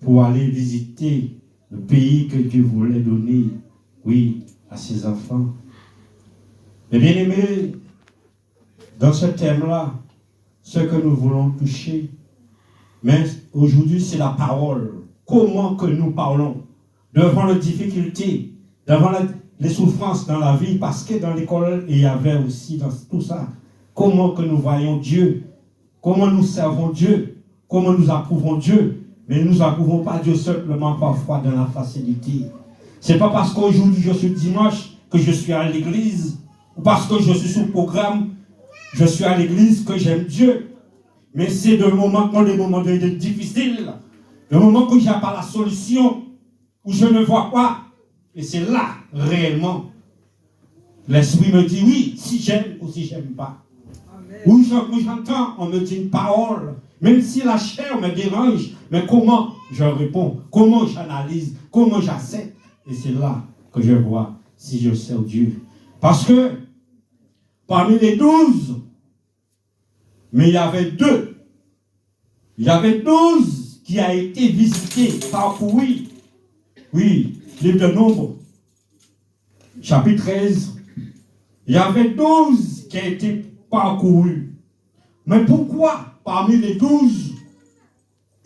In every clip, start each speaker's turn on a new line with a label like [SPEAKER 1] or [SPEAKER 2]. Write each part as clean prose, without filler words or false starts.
[SPEAKER 1] pour aller visiter le pays que Dieu voulait donner, oui, à ses enfants. Mais bien aimés, dans ce thème-là, ce que nous voulons toucher, mais aujourd'hui c'est la parole. Comment que nous parlons devant les difficultés, devant les souffrances dans la vie, parce que dans l'école, il y avait aussi dans tout ça. Comment que nous voyons Dieu, comment nous servons Dieu, comment nous approuvons Dieu, mais nous n'approuvons pas Dieu simplement parfois dans la facilité. C'est pas parce qu'aujourd'hui je suis dimanche que je suis à l'église, ou parce que je suis sous programme, je suis à l'église que j'aime Dieu. Mais c'est des moments difficiles, des moments où il n'y a pas la solution, où je ne vois pas. Et c'est là, réellement, l'Esprit me dit oui, si j'aime ou si j'aime pas. Où j'entends, on me dit une parole, même si la chair me dérange, mais comment je réponds, comment j'analyse, comment j'accepte. Et c'est là que je vois si je sers Dieu. Parce que parmi les 12, mais il y avait 2. Il y avait 12 qui a été visités, parcouru. Oui, livre de Nombre, chapitre 13. Il y avait 12 qui a été parcourus. Mais pourquoi, parmi les 12,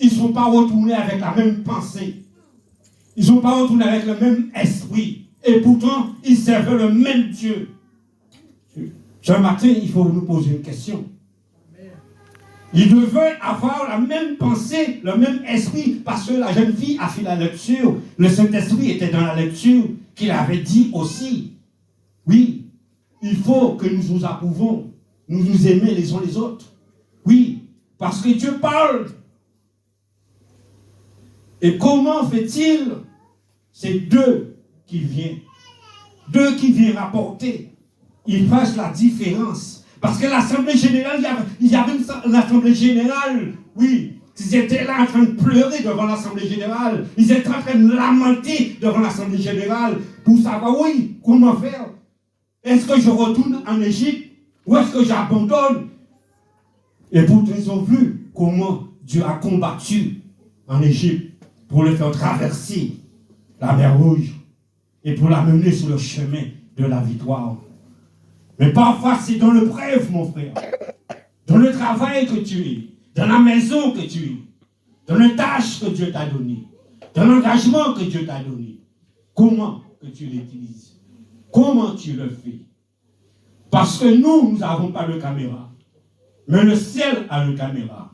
[SPEAKER 1] ils ne sont pas retournés avec la même pensée? Ils ne sont pas retournés avec le même esprit. Et pourtant, ils servaient le même Dieu. Ce matin, il faut nous poser une question. Ils devaient avoir la même pensée, le même esprit, parce que la jeune fille a fait la lecture. Le Saint-Esprit était dans la lecture, qu'il avait dit aussi. Oui, il faut que nous nous approuvons, nous nous aimons les uns les autres. Oui, parce que Dieu parle. Et comment fait-il? C'est 2 qui viennent. 2 qui viennent rapporter. Ils fassent la différence. Parce que l'Assemblée générale, il y avait une Assemblée générale, oui. Ils étaient là en train de pleurer devant l'Assemblée générale. Ils étaient en train de lamenter devant l'Assemblée générale pour savoir, oui, comment faire. Est-ce que je retourne en Égypte ou est-ce que j'abandonne? Et pourtant, ils ont vu comment Dieu a combattu en Égypte pour le faire traverser la mer Rouge et pour l'amener sur le chemin de la victoire. Mais parfois, c'est dans le bref, mon frère, dans le travail que tu es, dans la maison que tu es, dans les tâches que Dieu t'a données, dans l'engagement que Dieu t'a donné. Comment que tu l'utilises? Comment tu le fais? Parce que nous n'avons pas de caméra. Mais le ciel a une caméra.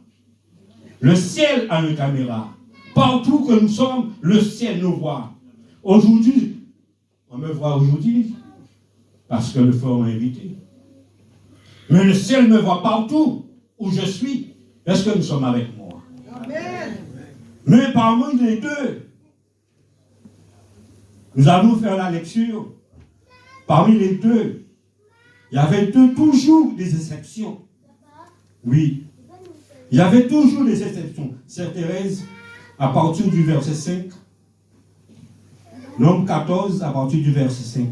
[SPEAKER 1] Le ciel a une caméra. Partout que nous sommes, le ciel nous voit. Aujourd'hui, on me voit aujourd'hui, parce que le feu m'a invité. Mais le ciel me voit partout où je suis. Est-ce que nous sommes avec moi? Amen. Mais parmi les 2, nous allons faire la lecture. Parmi les 2, il y avait toujours des exceptions. Oui. Il y avait toujours des exceptions. Sœur Thérèse, à partir du verset 5. Nombre 14, à partir du verset 5.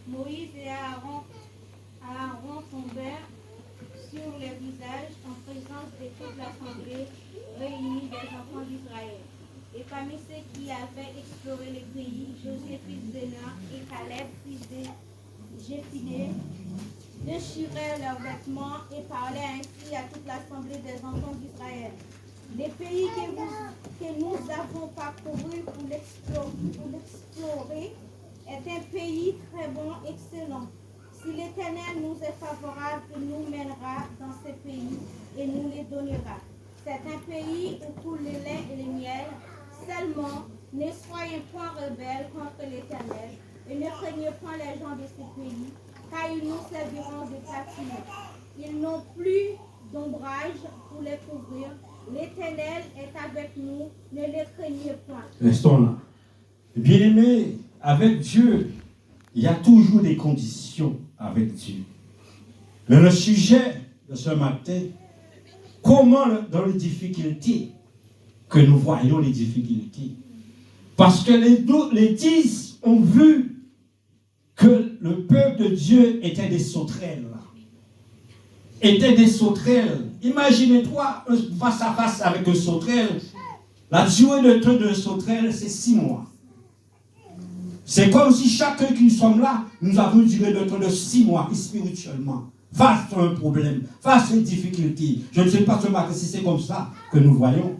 [SPEAKER 2] Moïse et Aaron tombèrent sur les visages en présence de toute l'assemblée réunie des enfants d'Israël. Et parmi ceux qui avaient exploré le pays, Josué fils de Nun et Caleb fils de Jéphiné déchirèrent leurs vêtements et parlaient ainsi à toute l'assemblée des enfants d'Israël. Le pays que nous avons parcouru pour l'explorer est un pays très bon, excellent. Si l'Éternel nous est favorable, il nous mènera dans ce pays et nous les donnera. C'est un pays où coule le lait et le miel. Seulement, ne soyez point rebelles contre l'Éternel et ne craignez point les gens de ce pays, car ils nous serviront de pâture. Ils n'ont plus d'ombrage pour les couvrir. L'Éternel est avec nous, ne les craignez point.
[SPEAKER 1] Restons là. Bien-aimés, avec Dieu, il y a toujours des conditions avec Dieu. Mais le sujet de ce matin, comment dans les difficultés, que nous voyons les difficultés. Parce que les 10 ont vu que le peuple de Dieu était des sauterelles. Étaient des sauterelles. Imaginez-toi face à face avec un sauterelle. La durée de temps d'un sauterelle, c'est 6 mois. C'est comme si chacun qui sommes là, nous avons une durée de temps de 6 mois, spirituellement. Face à un problème, face à une difficulté. Je ne sais pas seulement si c'est comme ça que nous voyons.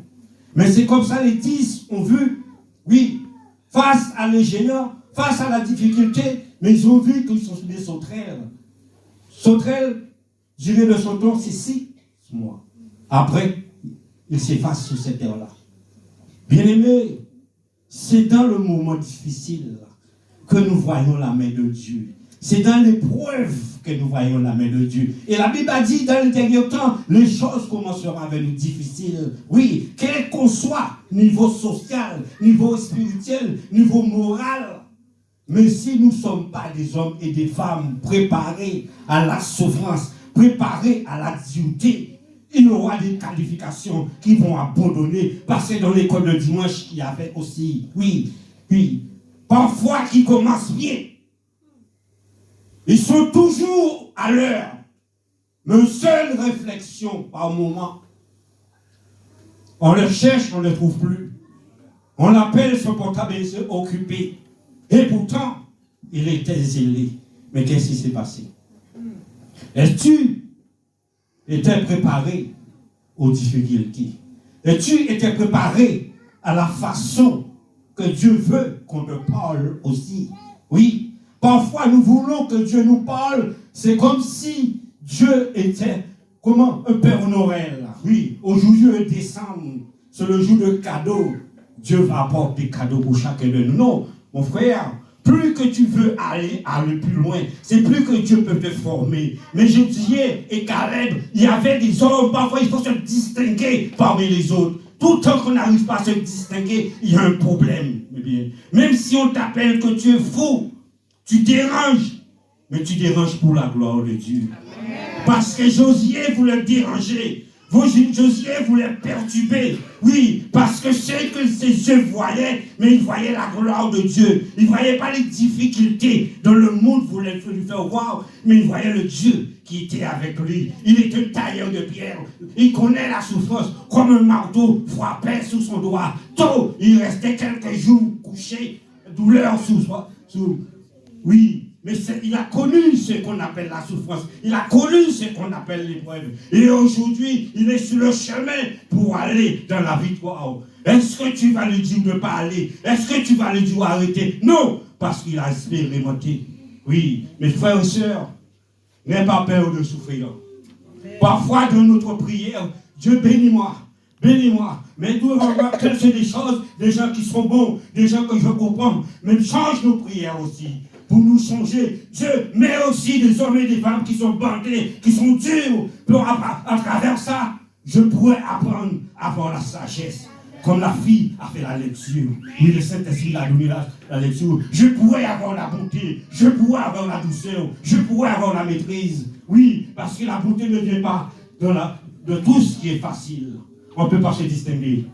[SPEAKER 1] Mais c'est comme ça les 10 ont vu, oui, face à l'ingénieur, face à la difficulté, mais ils ont vu qu'ils sont des sauterelles. Sauterelles, durée de son temps, c'est 6 mois. Après, ils s'effacent sur cette terre-là. Bien-aimés, c'est dans le moment difficile que nous voyons la main de Dieu. C'est dans l'épreuve que nous voyons la main de Dieu. Et la Bible a dit, dans le dernier temps, les choses commenceront à devenir difficiles. Oui, quel qu'on soit, niveau social, niveau spirituel, niveau moral. Mais si nous ne sommes pas des hommes et des femmes préparés à la souffrance, préparés à la dureté, il y aura des qualifications qui vont abandonner. Parce que dans l'école de dimanche, il y avait aussi, oui, parfois qui commencent bien. Ils sont toujours à l'heure. Mais une seule réflexion par moment. On le cherche, on ne le trouve plus. On appelle son portable et se occupé. Et pourtant, il était zélé. Mais qu'est-ce qui s'est passé? Est-ce que tu étais préparé aux difficultés? Est-ce que tu étais préparé à la façon que Dieu veut qu'on te parle aussi? Oui. Parfois, nous voulons que Dieu nous parle. C'est comme si Dieu était, un Père Noël. Oui, aujourd'hui, le décembre, c'est le jour de cadeaux. Dieu va apporter des cadeaux pour chacun de nous. Non, mon frère, plus que tu veux aller plus loin, c'est plus que Dieu peut te former. Mais Josué et Caleb, il y avait des hommes, parfois il faut se distinguer parmi les autres. Tout le temps qu'on n'arrive pas à se distinguer, il y a un problème. Même si on t'appelle que tu es fou, tu déranges, mais tu déranges pour la gloire de Dieu. Amen. Parce que Josué voulait déranger. Josué voulait perturber. Oui, parce que c'est que ses yeux voyaient, mais il voyait la gloire de Dieu. Il ne voyait pas les difficultés dont le monde voulait lui faire voir, mais il voyait le Dieu qui était avec lui. Il était un tailleur de pierre. Il connaît la souffrance comme un marteau frappait sous son doigt. Tôt, il restait quelques jours couché, douleur sous oui, mais il a connu ce qu'on appelle la souffrance. Il a connu ce qu'on appelle l'épreuve. Et aujourd'hui, il est sur le chemin pour aller dans la victoire. Est-ce que tu vas lui dire de ne pas aller? Est-ce que tu vas lui dire d'arrêter? Non, parce qu'il a expérimenté. Oui, mes frères et sœurs, n'aie pas peur de souffrir. Parfois, dans notre prière, Dieu bénis-moi. Bénis-moi. Mais nous, on va c'est des choses, des gens qui sont bons, des gens que je comprends. Mais change nos prières aussi. Pour nous changer, Dieu met aussi des hommes et des femmes qui sont bandés, qui sont durs. À travers ça, je pourrais apprendre à avoir la sagesse. Comme la fille a fait la lecture. Oui, le Saint-Esprit a donné la lecture. Je pourrais avoir la bonté. Je pourrais avoir la douceur. Je pourrais avoir la maîtrise. Oui, parce que la bonté ne vient pas de tout ce qui est facile. On ne peut pas se distinguer.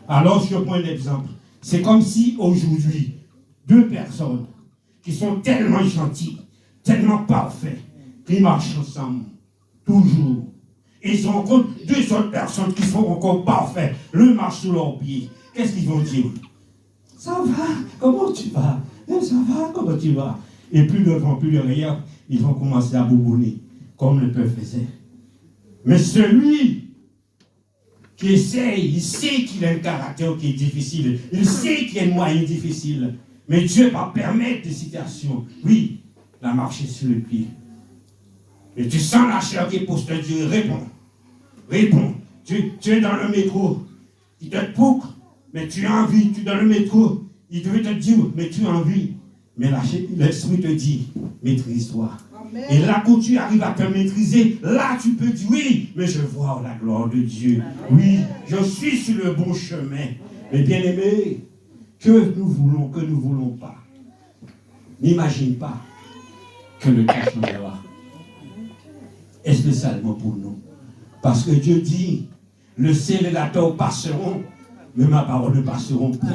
[SPEAKER 1] Alors, je prends un exemple. C'est comme si aujourd'hui, 2 personnes qui sont tellement gentils, tellement parfaits, qui marchent ensemble, toujours. Ils rencontrent 2 autres personnes qui sont encore parfaites, le marche sous leurs pieds. Qu'est-ce qu'ils vont dire? Ça va, comment tu vas? Ça va, comment tu vas? Et plus devant, plus derrière, ils vont commencer à boubonner, comme le peuple faisait. Mais celui qui essaye, il sait qu'il a un caractère qui est difficile, il sait qu'il y a une moyenne difficile. Mais Dieu va permettre des situations, oui, la marcher sur le pied. Et tu sens la chair qui pousse te dire, réponds. Tu es dans le métro, il te pouque, mais tu as envie. Tu es dans le métro, il devait te dire, mais tu as envie. Mais l'esprit te dit, maîtrise-toi. Amen. Et là, quand tu arrives à te maîtriser, là, tu peux dire, oui, mais je vois la gloire de Dieu. Amen. Oui, je suis sur le bon chemin. Mais bien aimé, que nous voulons pas. N'imagine pas que le temps changera. Et spécialement pour nous. Parce que Dieu dit, le ciel et la terre passeront, mais ma parole ne passeront pas.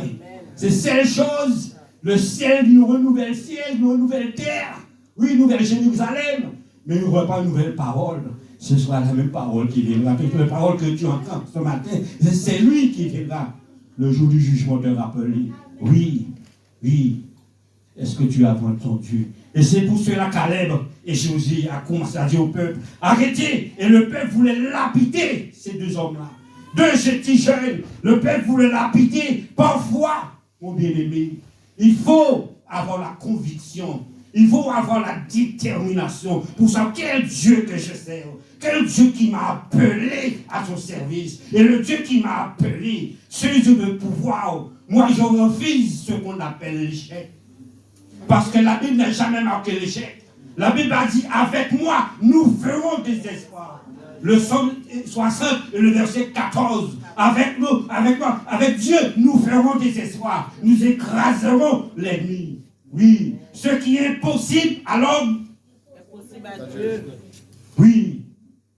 [SPEAKER 1] C'est seule chose, le ciel, nous renouvelle ciel, nous renouvelle terre. Oui, nouvelle Jérusalem, mais nous n'aurons pas une nouvelle parole. ce sera la même parole qui viendra. La parole que tu entends ce matin, c'est lui qui viendra. Le jour du jugement te rappeler. Oui, oui. Est-ce que tu as entendu? Et c'est pour cela Caleb et Josué a commencé à dire au peuple, arrêtez. Et le peuple voulait lapider ces deux hommes-là. Deux petits jeunes. Le peuple voulait lapider. Parfois, mon bien-aimé, il faut avoir la conviction. Il faut avoir la détermination pour savoir quel Dieu que je sers. Quel Dieu qui m'a appelé à son service. Et le Dieu qui m'a appelé, ce Dieu de pouvoir. Moi, je refuse ce qu'on appelle l'échec. Parce que la Bible n'a jamais marqué l'échec. La Bible a dit, avec moi, nous ferons des espoirs. Le psaume 60 et le verset 14. Avec nous, avec moi, avec Dieu, nous ferons des espoirs. Nous écraserons l'ennemi. Oui, ce qui est impossible à l'homme est possible à Dieu. Oui,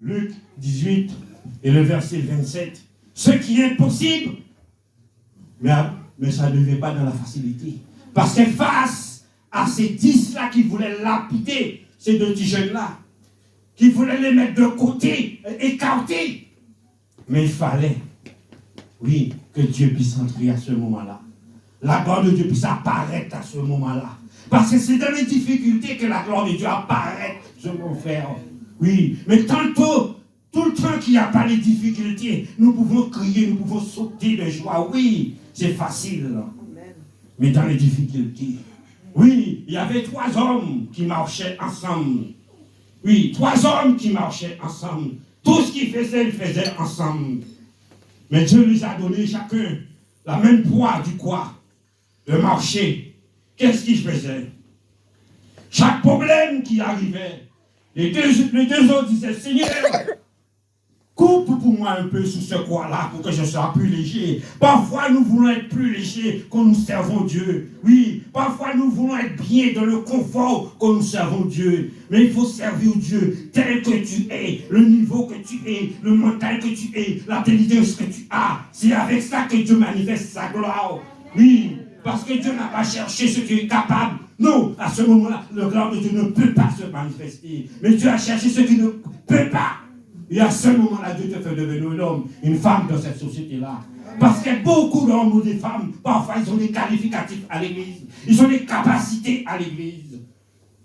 [SPEAKER 1] Luc 18 et le verset 27. Ce qui est impossible, mais ça ne devait pas dans la facilité. Parce que face à ces 10-là qui voulaient lapider ces deux petits jeunes-là, qui voulaient les mettre de côté, écartés, mais il fallait, oui, que Dieu puisse entrer à ce moment-là. La gloire de Dieu puisse apparaître à ce moment-là. Parce que c'est dans les difficultés que la gloire de Dieu apparaît, mon frère. Oui, mais tantôt, tout le temps qu'il n'y a pas les difficultés, nous pouvons crier, nous pouvons sauter de joie. Oui, c'est facile. Mais dans les difficultés, oui, il y avait 3 hommes qui marchaient ensemble. Oui, 3 hommes qui marchaient ensemble. Tout ce qu'ils faisaient, ils faisaient ensemble. Mais Dieu lui a donné chacun la même poids du quoi? De marcher. Qu'est-ce qu'ils faisaient? Chaque problème qui arrivait, les deux autres disaient, Seigneur, coupe pour moi un peu sous ce quoi-là pour que je sois plus léger. Parfois, nous voulons être plus légers quand nous servons Dieu. Oui, parfois, nous voulons être bien dans le confort quand nous servons Dieu. Mais il faut servir Dieu tel que tu es, le niveau que tu es, le mental que tu es, l'intelligence que tu as. C'est avec ça que Dieu manifeste sa gloire. Oui, parce que Dieu n'a pas cherché ce qui est capable. Non, à ce moment-là, le gloire de Dieu ne peut pas se manifester. Mais Dieu a cherché ce qui ne peut pas. Et à ce moment-là, Dieu te fait devenir un homme, une femme dans cette société-là. Parce que beaucoup d'hommes ou des femmes, parfois, ils ont des qualificatifs à l'église. Ils ont des capacités à l'église.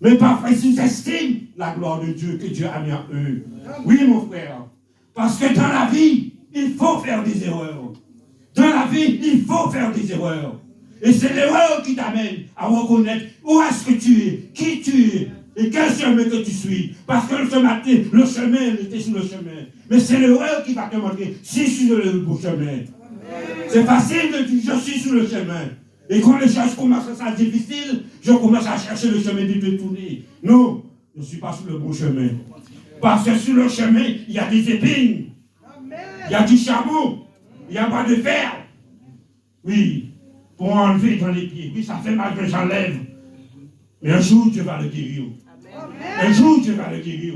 [SPEAKER 1] Mais parfois, ils sous-estiment la gloire de Dieu que Dieu a mis en eux. Oui, mon frère. Parce que dans la vie, il faut faire des erreurs. Dans la vie, il faut faire des erreurs. Et c'est l'erreur qui t'amène à reconnaître où est-ce que tu es, qui tu es, et quel chemin que tu suis. Parce que ce matin, le chemin était sur le chemin. Mais c'est l'erreur qui va te montrer si je suis sur le bon chemin. C'est facile de dire je suis sur le chemin. Et quand les choses commencent à être difficiles, je commence à chercher le chemin de détourner. Non, je ne suis pas sur le bon chemin. Parce que sur le chemin, il y a des épines. Il y a du charbon. Il n'y a pas de fer. Oui, pour enlever dans les pieds. Oui, ça fait mal que j'enlève. Mais un jour, Dieu va le guérir. Un jour, Dieu va le guérir.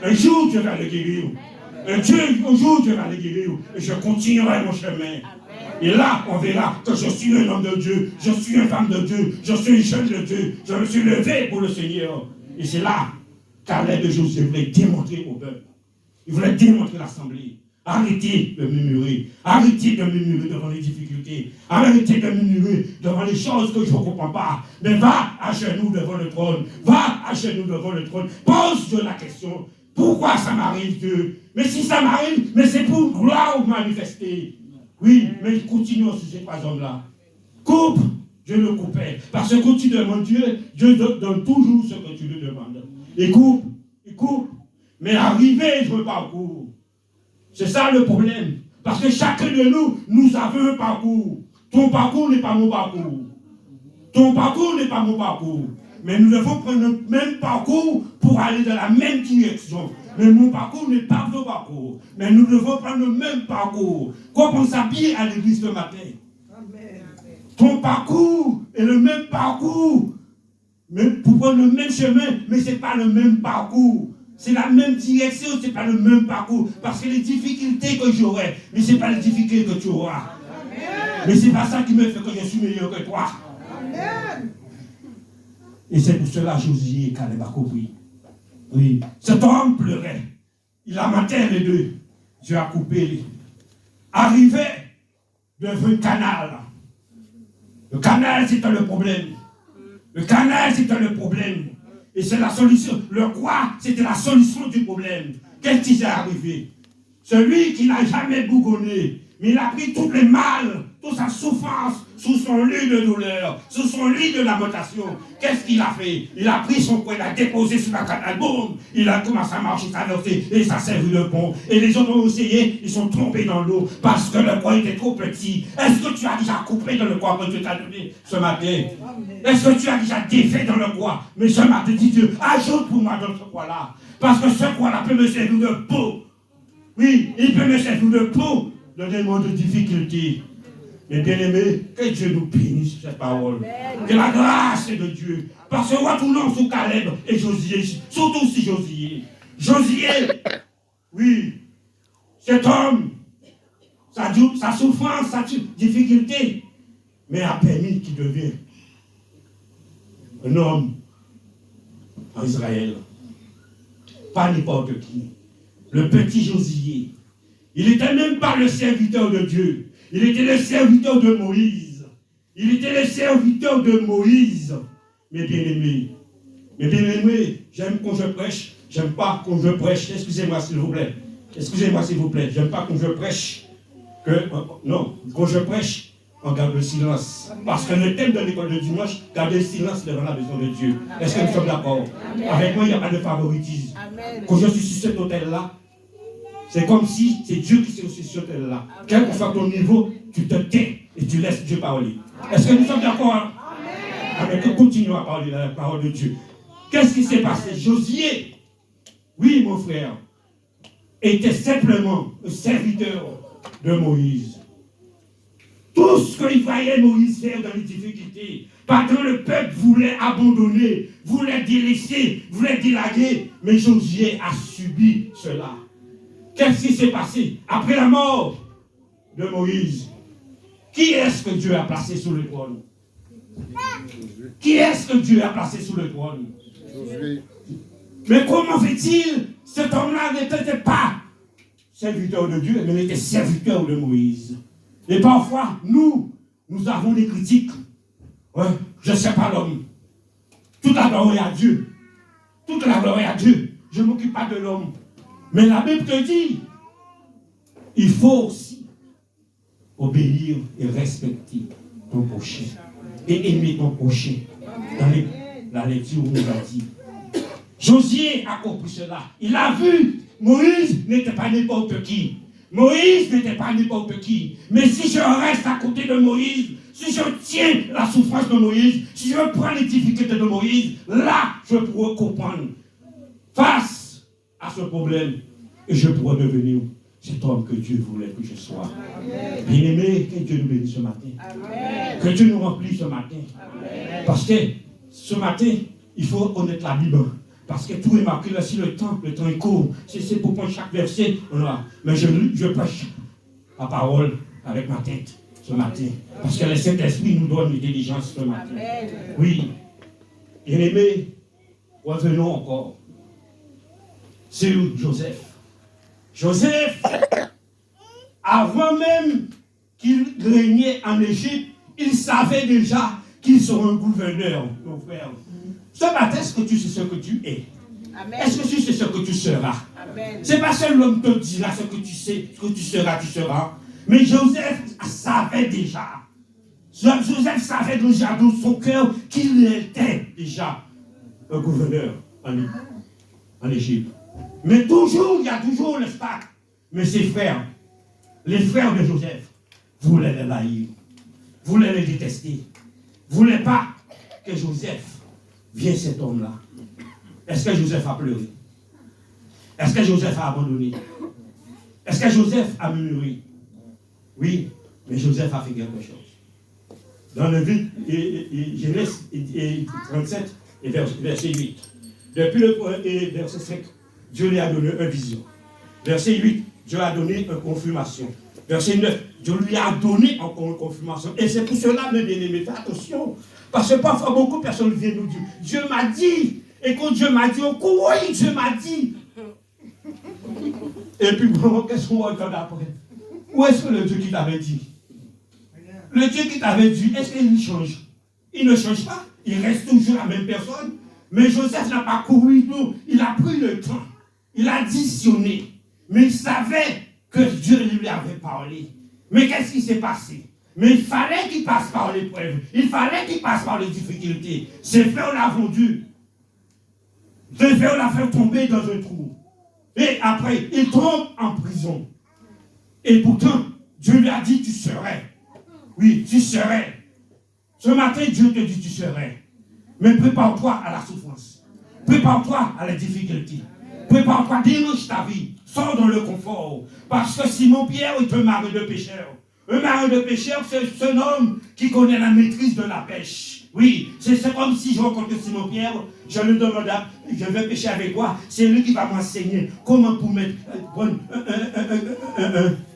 [SPEAKER 1] Un jour, Dieu va le guérir. Un jour, Dieu va le guérir. Et je continuerai mon chemin. Et là, on verra que je suis un homme de Dieu. Je suis une femme de Dieu. Je suis une jeune de Dieu. Je me suis levé pour le Seigneur. Et c'est là qu'Alec de Josué voulait démontrer au peuple. Il voulait démontrer l'assemblée. Arrêtez de murmurer. Arrêtez de murmurer devant les difficultés. Arrêtez de murmurer devant les choses que je ne comprends pas. Mais va à genoux devant le trône. Va à genoux devant le trône. Pose-toi la question. Pourquoi ça m'arrive, Dieu? Mais si ça m'arrive, mais c'est pour gloire manifester. Oui, mais continuons sur ces 3 hommes-là. Coupe, Dieu le coupait. Parce que quand tu demandes Dieu, Dieu donne toujours ce que tu lui demandes. Il coupe. Mais arriver sur le parcours, c'est ça le problème. Parce que chacun de nous, nous avons un parcours. Ton parcours n'est pas mon parcours. Ton parcours n'est pas mon parcours. Mais nous devons prendre le même parcours pour aller dans la même direction. Mais mon parcours n'est pas ton parcours. Mais nous devons prendre le même parcours. Comme on s'habille à l'église le matin. Amen. Ton parcours est le même parcours. Mais pour prendre le même chemin, mais ce n'est pas le même parcours. C'est la même direction, ce n'est pas le même parcours. Parce que les difficultés que j'aurai, mais ce n'est pas les difficultés que tu auras. Amen. Mais ce n'est pas ça qui me fait que je suis meilleur que toi. Amen. Et c'est pour cela que Josué et Caleb a compris. Oui, cet homme pleurait. il a maté les deux. Dieu a coupé. Arrivé devant un canal. Le canal, c'était le problème. Le canal, c'était le problème. Et c'est la solution. Le roi, c'était la solution du problème. Qu'est-ce qui s'est arrivé? Celui qui n'a jamais bougonné, mais il a pris tous les mal, toute sa souffrance sous son lit de douleur, sous son lit de lamentation. Qu'est-ce qu'il a fait? Il a pris son poing, il a déposé sur la canal, boum, il a commencé à marcher, traverser, et ça a servi de pont. Et les autres ont essayé, ils sont tombés dans l'eau parce que le poing était trop petit. Est-ce que tu as déjà coupé dans le poids que Dieu t'a donné ce matin? Est-ce que tu as déjà défait dans le poids? Mais ce matin, dit Dieu, ajoute pour moi dans ce poids-là. Parce que ce poids-là peut me servir de peau. Oui, il peut me servir de peau dans des moments de difficulté. Mais bien aimé, que Dieu nous bénisse cette parole. Que la grâce de Dieu. Parce que retournons sur Caleb et Josué, surtout si Josué. Josué, oui, cet homme, sa souffrance, sa difficulté, mais a permis qu'il devienne un homme en Israël. Pas n'importe qui. Le petit Josué. Il n'était même pas le serviteur de Dieu. Il était le serviteur de Moïse. Il était le serviteur de Moïse. Mes bien-aimés. Mes bien-aimés, j'aime quand je prêche. J'aime pas quand je prêche. Excusez-moi s'il vous plaît. Excusez-moi s'il vous plaît. J'aime pas quand je prêche. Non, quand je prêche, on garde le silence. Parce que le thème de l'école de dimanche, garder le silence devant la maison de Dieu. Est-ce que nous sommes d'accord? Avec moi, il n'y a pas de favoritisme. Quand je suis sur cet hôtel-là, c'est comme si c'est Dieu qui est sur cet hôtel-là. Quel que soit ton niveau, tu te tais et tu laisses Dieu parler. Est-ce que nous sommes d'accord? Amen. Continuons à parler la parole de Dieu. Qu'est-ce qui s'est passé? Josué, oui mon frère, était simplement un serviteur de Moïse. Tout ce qu'il voyait Moïse faire dans les difficultés, pendant le peuple voulait abandonner, voulait délaisser, voulait délaguer, mais Josué a subi cela. Qu'est-ce qui s'est passé après la mort de Moïse? Qui est-ce que Dieu a placé sous le trône? Qui est-ce que Dieu a placé sous le trône? Mais comment fait-il? Cet homme-là n'était pas serviteur de Dieu, mais il était serviteur de Moïse. Et parfois, nous avons des critiques. Ouais, je ne sais pas l'homme. Toute la gloire est à Dieu. Toute la gloire est à Dieu. Je ne m'occupe pas de l'homme. Mais la Bible te dit, il faut aussi obéir et respecter ton prochain. Et aimer ton prochain. Dans la lecture, on nous a dit. Josué a compris cela. Il a vu, Moïse n'était pas n'importe qui. Moïse n'était pas n'importe qui. Mais si je reste à côté de Moïse, si je tiens la souffrance de Moïse, si je prends les difficultés de Moïse, là, je pourrais comprendre face à ce problème. Et je pourrais devenir cet homme que Dieu voulait que je sois. Bien-aimé, que Dieu nous bénisse ce matin. Amen. Que Dieu nous remplisse ce matin. Amen. Parce que ce matin, il faut connaître la Bible. Parce que tout est marqué là, si le temps est court. C'est pour prendre chaque verset. Voilà. Mais je prêche la parole avec ma tête ce matin. Parce que le Saint-Esprit nous donne l'intelligence ce matin. Amen. Oui. Bien-aimé, revenons encore sur Joseph. Joseph, avant même qu'il régnait en Égypte, il savait déjà qu'il serait un gouverneur, mon frère. Ce matin, est-ce que tu sais ce que tu es? Amen. Est-ce que tu sais ce que tu seras? Ce n'est pas seul l'homme te dira ce que tu sais, ce que tu seras. Mais Joseph savait déjà. Joseph savait déjà dans son cœur qu'il était déjà un gouverneur en Égypte. Mais toujours, il y a toujours l'espace. Mais ses frères, les frères de Joseph, voulaient les haïr, voulaient les détester, voulaient pas que Joseph vienne cet homme-là. Est-ce que Joseph a pleuré? Est-ce que Joseph a abandonné? Est-ce que Joseph a murmuré? Oui, mais Joseph a fait quelque chose. Dans le Genèse 37 et verset 8. Depuis le verset 5, Dieu lui a donné une vision. Verset 8, Dieu a donné une confirmation. Verset 9, Dieu lui a donné encore une confirmation. Et c'est pour cela, mes bien-aimés, faites attention. Parce que parfois, beaucoup de personnes viennent nous dire, Dieu m'a dit. Et quand Dieu m'a dit, oui, Dieu m'a dit. Et puis, bon, qu'est-ce qu'on regarde après? Où est-ce que le Dieu qui t'avait dit? Le Dieu qui t'avait dit, est-ce qu'il change? Il ne change pas. Il reste toujours la même personne. Mais Joseph n'a pas couru, non. Il a pris le temps. Il a additionné. Mais il savait que Dieu lui avait parlé. Mais qu'est-ce qui s'est passé? Mais il fallait qu'il passe par l'épreuve. Il fallait qu'il passe par les difficultés. Ses frères l'ont vendu. Ses frères l'ont fait tomber dans un trou. Et après, il tombe en prison. Et pourtant, Dieu lui a dit, tu serais. Oui, tu serais. Ce matin, Dieu te dit, tu serais. Mais prépare-toi à la souffrance. Prépare-toi à la difficulté. Prépare-toi, dérange ta vie. Sors dans le confort. Parce que Simon-Pierre est un mari de pêcheur. Un mari de pêcheur, c'est un homme qui connaît la maîtrise de la pêche. Oui, c'est comme si je rencontre Simon-Pierre, je lui demande, je vais pêcher avec toi. C'est lui qui va m'enseigner comment pour mettre,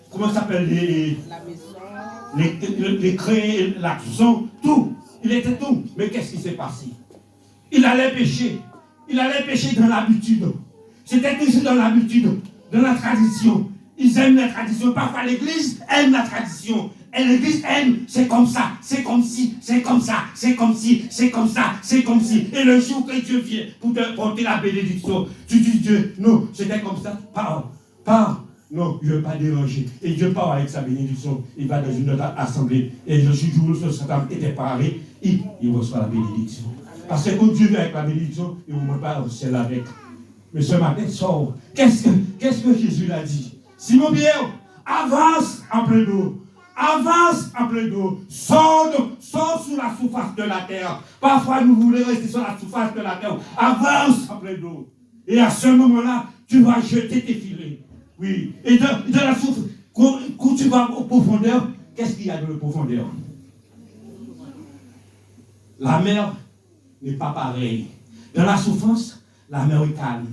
[SPEAKER 1] comment ça s'appelle, les craies, l'accent, tout. Il était tout. Mais qu'est-ce qui s'est passé? Il allait pêcher. Il allait pêcher dans l'habitude. C'était toujours dans l'habitude, dans la tradition. Ils aiment la tradition. Parfois l'église aime la tradition. Et l'église aime, c'est comme ça, c'est comme si, c'est comme ça, c'est comme si, c'est comme ça, c'est comme si. Et le jour que Dieu vient pour te porter la bénédiction, tu dis Dieu, non, c'était comme ça, pars. Non, je ne veux pas déranger. Et Dieu part avec sa bénédiction. Il va dans une autre assemblée. Et je suis jour où ce homme était paré, il reçoit la bénédiction. Parce que quand Dieu vient avec la bénédiction, il ne vous met pas au ciel avec. Mais ce matin, sort. Qu'est-ce que Jésus l'a dit? Simon-Pierre, avance en plein d'eau. Avance en plein d'eau. Sors sur la surface de la terre. Parfois, nous voulons rester sur la surface de la terre. Avance en plein d'eau. Et à ce moment-là, tu vas jeter tes filets. Oui. Et dans la surface, quand tu vas aux profondeurs, qu'est-ce qu'il y a dans la profondeur? La mer n'est pas pareille. Dans la souffrance, la mer est calme.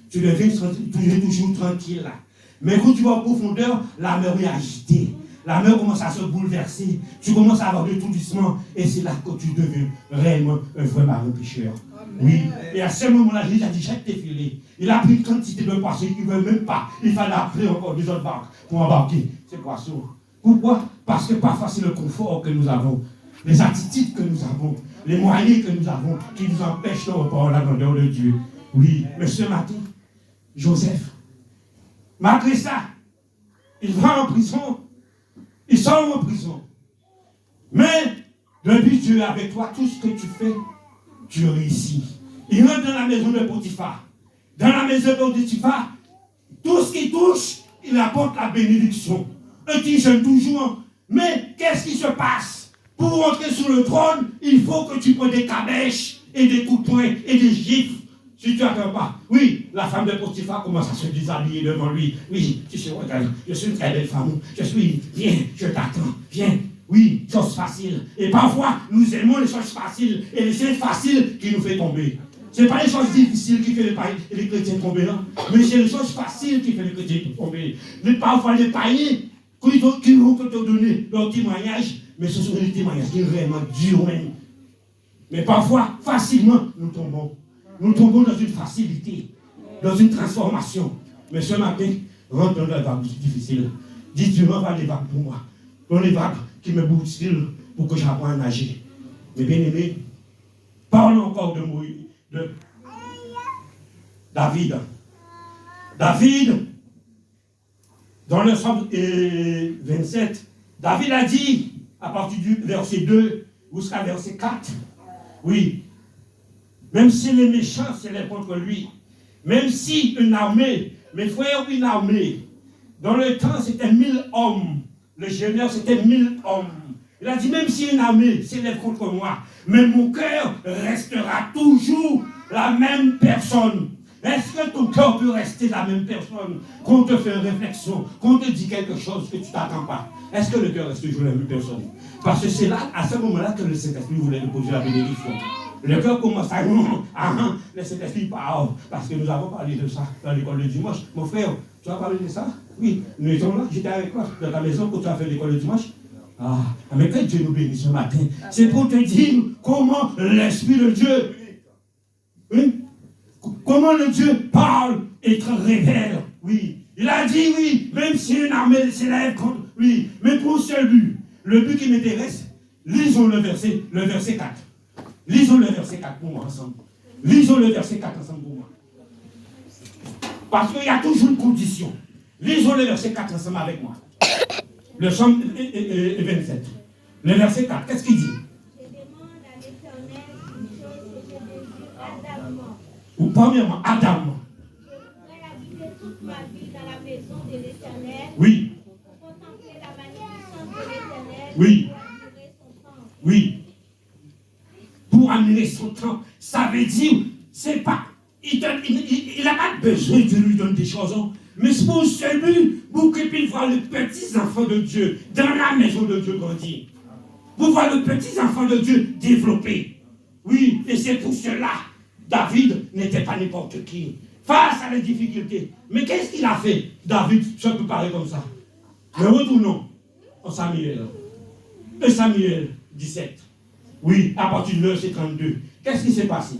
[SPEAKER 1] Tu deviens toujours tranquille là. Mais quand tu vas en profondeur, la mer est agitée. La mer commence à se bouleverser. Tu commences à avoir de étourdissement. Et c'est là que tu deviens réellement un vrai marin pêcheur. Oui. Et à ce moment-là, Jésus a dit, jette tes filets. Il a pris une quantité de poissons qu'il ne veut même pas. Il fallait appeler encore des autres barques pour embarquer ces poissons. Pourquoi? Parce que parfois c'est le confort que nous avons, les attitudes que nous avons, les moyens que nous avons qui nous empêchent de reprendre la grandeur de Dieu. Oui. Mais ce matin, Joseph, malgré ça, il va en prison. Il sort en prison. Mais depuis Dieu est avec toi, tout ce que tu fais, tu réussis. Il rentre dans la maison de Potiphar. Dans la maison de Potiphar, tout ce qu'il touche, il apporte la bénédiction. Un petit jeune toujours. Mais qu'est-ce qui se passe? Pour rentrer sur le trône, il faut que tu prennes des cabèches et des coups de poing et des gifles. Si tu n'attends pas, oui, la femme de Potiphar commence à se déshabiller devant lui. Oui, tu sais, regarde, je suis une très belle femme. Viens, je t'attends, viens. Oui, chose facile. Et parfois, nous aimons les choses faciles. Et les choses faciles qui nous font tomber. Ce n'est pas les choses difficiles qui font les chrétiens tomber, non? Mais c'est les choses faciles qui font les chrétiens tomber. Mais parfois, les païens qui vont te donner leur témoignage, mais ce sont des témoignages qui sont vraiment durs. Mais parfois, facilement, nous tombons. Nous tombons dans une facilité, dans une transformation. Mais ce matin, rentre dans les vagues difficiles. Dis Dieu, envoie les vagues pour moi. Dans les vagues qui me bousculent pour que j'apprenne à nager. Mais bien aimé, parlons encore de David. David, dans le Psaume 27, David a dit, à partir du verset 2 jusqu'à verset 4, oui, même si les méchants s'élèvent contre lui, même si une armée, mes frères, une armée, dans le temps c'était 1000 hommes, le général c'était 1000 hommes. Il a dit, même si une armée s'élève contre moi, mais mon cœur restera toujours la même personne. Est-ce que ton cœur peut rester la même personne quand on te fait une réflexion, quand on te dit quelque chose que tu ne t'attends pas? Est-ce que le cœur reste toujours la même personne? Parce que c'est là, à ce moment-là, que le Saint-Esprit voulait nous poser la bénédiction. Le cœur commence à le Saint-Esprit part. Parce que nous avons parlé de ça dans l'école du dimanche. Mon frère, tu as parlé de ça? Oui, nous étions là, j'étais avec toi dans ta maison quand tu as fait l'école du dimanche. Ah, mais que Dieu nous bénisse ce matin. C'est pour te dire comment l'Esprit de Dieu, oui, comment le Dieu parle et te révèle. Oui, Il a dit oui, même si une armée s'élève contre lui, mais pour un seul but. Le but qui m'intéresse, lisons le verset 4. Lisons le verset 4 pour moi ensemble. Lisons le verset 4 ensemble pour moi. Parce qu'il y a toujours une condition. Lisons le verset 4 ensemble avec moi. Le Psaume 27. Le verset 4, qu'est-ce qu'il dit?
[SPEAKER 2] Je demande à l'Éternel une chose que je désire ardemment.
[SPEAKER 1] Ou premièrement, Adam.
[SPEAKER 2] Je voudrais habiter toute ma vie dans la maison de l'Éternel.
[SPEAKER 1] Oui.
[SPEAKER 2] Pour contempler la magnificence de l'Éternel.
[SPEAKER 1] Oui.
[SPEAKER 2] Pour admirer son temple.
[SPEAKER 1] Oui. Pour admirer son temps. Ça veut dire, c'est pas. Il n'a pas besoin de lui donner des choses. Mais c'est pour celui pour qu'il puisse voir les petits enfants de Dieu dans la maison de Dieu grandir. Pour voir les petits enfants de Dieu développer. Oui, et c'est pour cela. David n'était pas n'importe qui. Face à les difficultés. Mais qu'est-ce qu'il a fait? David, ça peut parler comme ça. Mais retournons en Samuel. Et Samuel 17. Oui, à partir de verset 32. Qu'est-ce qui s'est passé?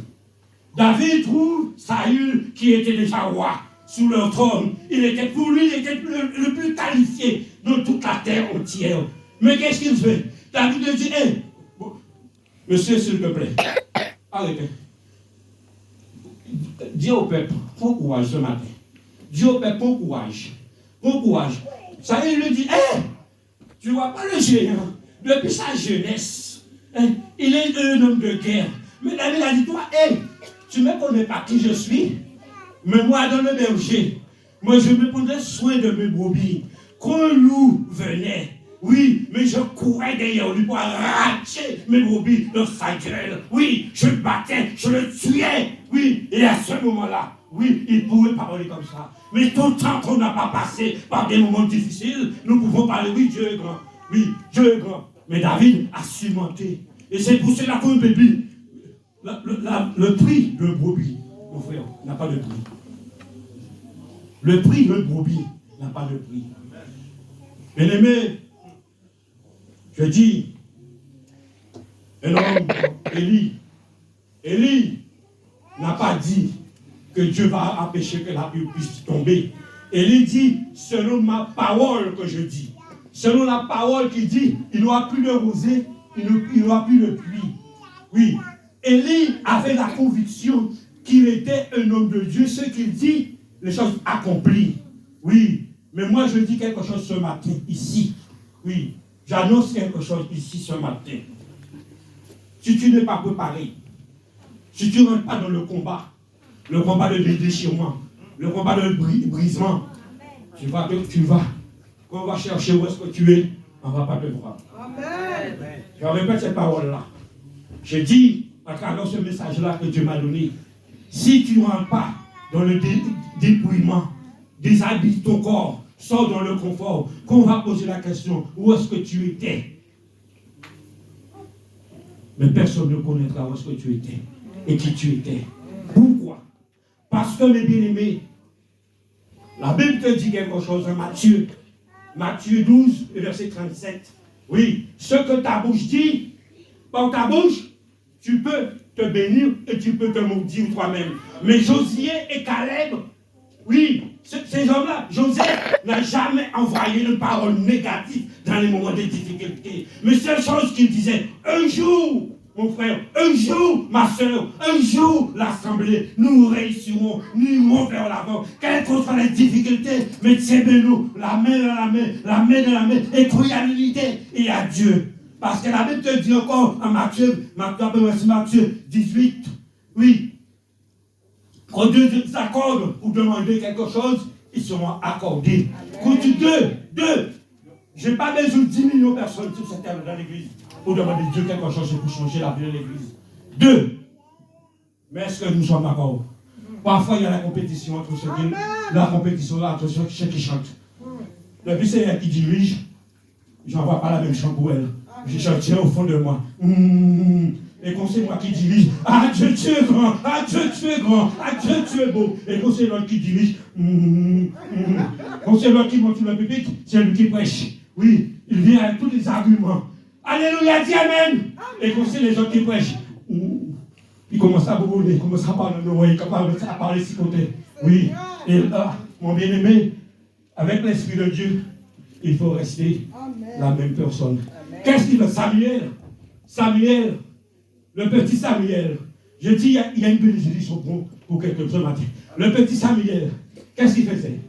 [SPEAKER 1] David trouve Saül qui était déjà roi sous leur trône. Il était pour lui, il était le plus qualifié de toute la terre entière. Mais qu'est-ce qu'il fait? David lui dit, hé, monsieur, s'il te plaît, arrêtez. Dis au peuple, prends courage ce matin. Dis au peuple, prends courage. Prends courage. Saül lui dit, hé, tu vois pas le géant, depuis sa jeunesse, il est un homme de guerre. Mais David a dit, toi, hé, tu ne me connais pas qui je suis, mais moi dans le berger, moi je me prenais soin de mes brebis. Quand un loup venait, oui, mais je courais derrière lui pour arracher mes brebis dans sa gueule. Oui, je le battais, je le tuais. Oui, et à ce moment-là, oui, il pouvait parler comme ça. Mais tout le temps qu'on n'a pas passé par des moments difficiles, nous pouvons parler, oui, Dieu est grand. Oui, Dieu est grand. Mais David a surmonté. Et c'est pour cela qu'un bébé, le prix de brebis, mon frère, n'a pas de prix. Le prix de brebis n'a pas de prix. Bien-aimé, je dis, un homme, Élie n'a pas dit que Dieu va empêcher que la pluie puisse tomber. Élie dit, selon ma parole que je dis, selon la parole qui dit, il n'y aura plus de rosée, il n'y aura plus de pluie. Oui. Élie avait la conviction qu'il était un homme de Dieu. Ce qu'il dit, les choses accomplies. Oui, mais moi je dis quelque chose ce matin, ici. Oui, j'annonce quelque chose ici ce matin. Si tu n'es pas préparé, si tu ne rentres pas dans le combat de déchirement, le combat de brisement, tu vas, quand on va chercher où est-ce que tu es, on ne va pas te voir. Amen. Je répète ces paroles-là. Je dis, à travers ce message-là que Dieu m'a donné, si tu ne rentres pas dans le dépouillement, déshabille ton corps, sors dans le confort, qu'on va poser la question, où est-ce que tu étais? Mais personne ne connaîtra où est-ce que tu étais et qui tu étais. Pourquoi? Parce que, mes bien-aimés, la Bible te dit quelque chose en Matthieu 12, verset 37. Oui, ce que ta bouche dit, par ta bouche, tu peux te bénir et tu peux te maudire toi-même. Mais Josué et Caleb, oui, ces hommes-là, Josué n'a jamais envoyé une parole négative dans les moments de difficulté. Mais seule chose qu'il disait, un jour, mon frère, un jour, ma soeur, un jour, l'assemblée, nous réussirons, nous irons vers l'avant. Quelles que soient les difficultés, mais tiens-nous, la main dans la main, la main dans la main, et croyez à l'unité et à Dieu. Parce que la Bible te dit encore en Matthieu 18, oui, quand Dieu s'accorde pour demander quelque chose, ils seront accordés. Quand tu deux, je n'ai pas besoin de 10 millions de personnes sur cette terre dans l'église pour demander à Dieu quelque chose pour changer la vie de l'église. 2. Mais est-ce que nous sommes d'accord? Parfois, il y a la compétition entre ceux qui chantent. Depuis c'est elle qui dirige, je n'envoie pas la même chant pour elle. Je tiens au fond de moi. Et quand c'est moi qui dirige, ah Dieu tu es grand, ah Dieu tu es grand, ah Dieu tu es beau. Et quand c'est l'autre qui dirige, quand c'est l'autre qui monte sur le pupitre, c'est lui qui prêche. Oui, il vient avec tous les arguments. Alléluia, dis Amen. Et quand c'est les autres qui prêchent, il commence à bourrer, il commence à parler de l'oreille, il commence à parler si côté. Oui, et là, mon bien-aimé, avec l'Esprit de Dieu, il faut rester la même personne. Qu'est-ce qu'il veut? Samuel, le petit Samuel. Je dis, il y a une bénédiction pour quelqu'un ce matin. Le petit Samuel, qu'est-ce qu'il faisait?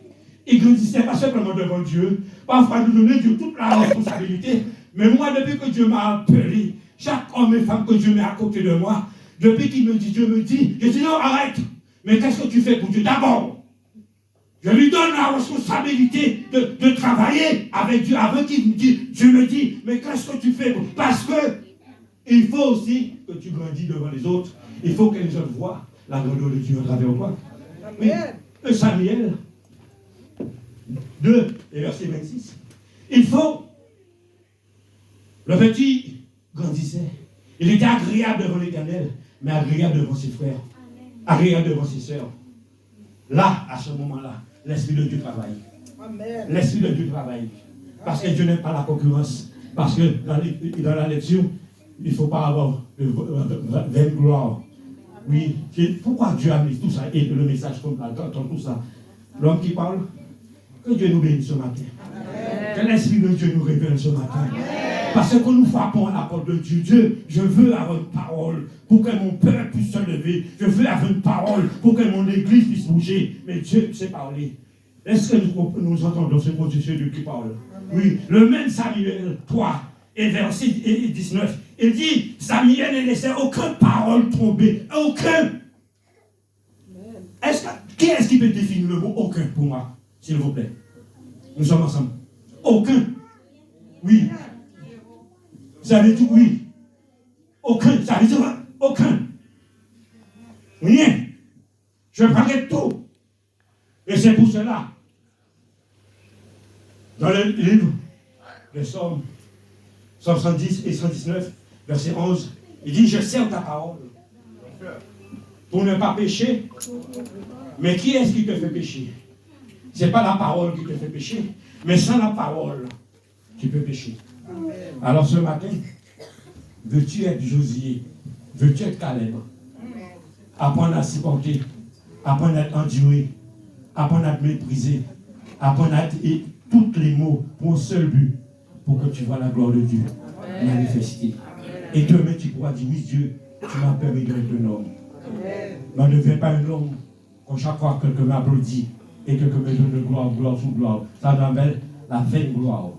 [SPEAKER 1] Il grandissait pas simplement devant Dieu. Parfois, nous donner Dieu toute la responsabilité. Mais moi, depuis que Dieu m'a appelé, chaque homme et femme que Dieu met à côté de moi, depuis qu'il me dit, Dieu me dit, je dis non, arrête. Mais qu'est-ce que tu fais pour Dieu? D'abord, je lui donne la responsabilité de travailler avec Dieu. Avant qu'il me dise, Dieu me dit, mais qu'est-ce que tu fais? Parce que il faut aussi que tu grandis devant les autres. Il faut que les autres voient la grandeur de Dieu à travers toi. Oui. Samuel 2 et verset 26. Il faut. Le petit grandissait. Il était agréable devant l'Éternel, mais agréable devant ses frères, agréable devant ses sœurs. Là, à ce moment-là, l'Esprit de Dieu travaille. L'Esprit de Dieu travaille. Parce que Dieu n'aime pas la concurrence. Parce que dans la lecture, il ne faut pas avoir de vaine gloire. Oui, pourquoi Dieu a mis tout ça et le message comme ça, dans tout ça. L'homme qui parle, que Dieu nous bénisse ce matin. Que l'Esprit de Dieu nous révèle ce matin. Parce que nous frappons à la porte de Dieu. Dieu, je veux avoir une parole pour que mon peuple puisse se lever. Je veux avoir une parole pour que mon église puisse bouger. Mais Dieu sait parler. Est-ce que nous entendons ce mot de Dieu qui parle? Oui, le même Samuel 3 et verset 19. Il dit, Samuel ne laissait aucune parole tomber. Aucun. Qui est-ce qui peut définir le mot aucun pour moi? S'il vous plaît. Nous sommes ensemble. Aucun. Oui. Ça veut dire oui. Aucun. Ça veut dire aucun. Rien. Je parlais de tout. Et c'est pour cela. Dans le livre de Psaume 110 et 119, verset 11, il dit, je sers ta parole pour ne pas pécher. Mais qui est-ce qui te fait pécher? Ce n'est pas la parole qui te fait pécher, mais sans la parole, tu peux pécher. Alors ce matin, veux-tu être Josué? Veux-tu être Caleb? Apprendre à supporter, apprendre à être enduré, apprendre à te mépriser, apprendre à être tous les mots pour un seul but, pour que tu vois la gloire de Dieu manifester. Et demain tu pourras dire, oui Dieu, tu m'as permis d'être un homme. Ne deviens pas un homme quand chaque fois que quelqu'un m'applaudit et que quelqu'un me donne de gloire, gloire sous gloire. Ça m'appelle la vaine gloire.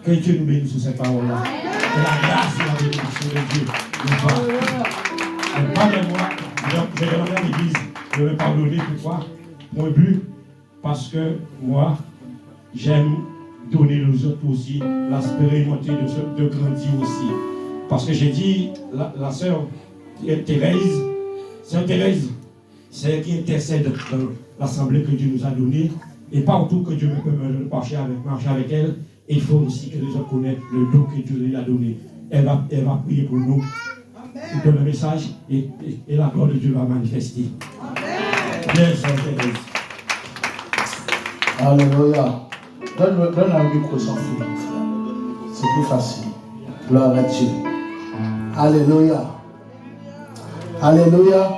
[SPEAKER 1] Que Dieu nous bénisse sur cette parole-là. Que la grâce et la bénédiction de Dieu nous soit. Pardonne-moi, je vais demander à l'église de me pardonner pourquoi? Mon but, parce que moi, j'aime donner aux autres aussi l'expérimenté de grandir aussi. Parce que j'ai dit, la sœur Thérèse, sœur Thérèse, c'est elle qui intercède dans l'assemblée que Dieu nous a donnée. Et partout que Dieu peut me marcher avec elle, il faut aussi que les autres connaissent le don que Dieu lui a donné. Elle va prier pour nous, pour le message, et la gloire de Dieu va manifester. Bien, sœur Thérèse.
[SPEAKER 3] Alléluia. Donne un micro sans fil. C'est plus facile. Gloire à Dieu. Alléluia. Alléluia.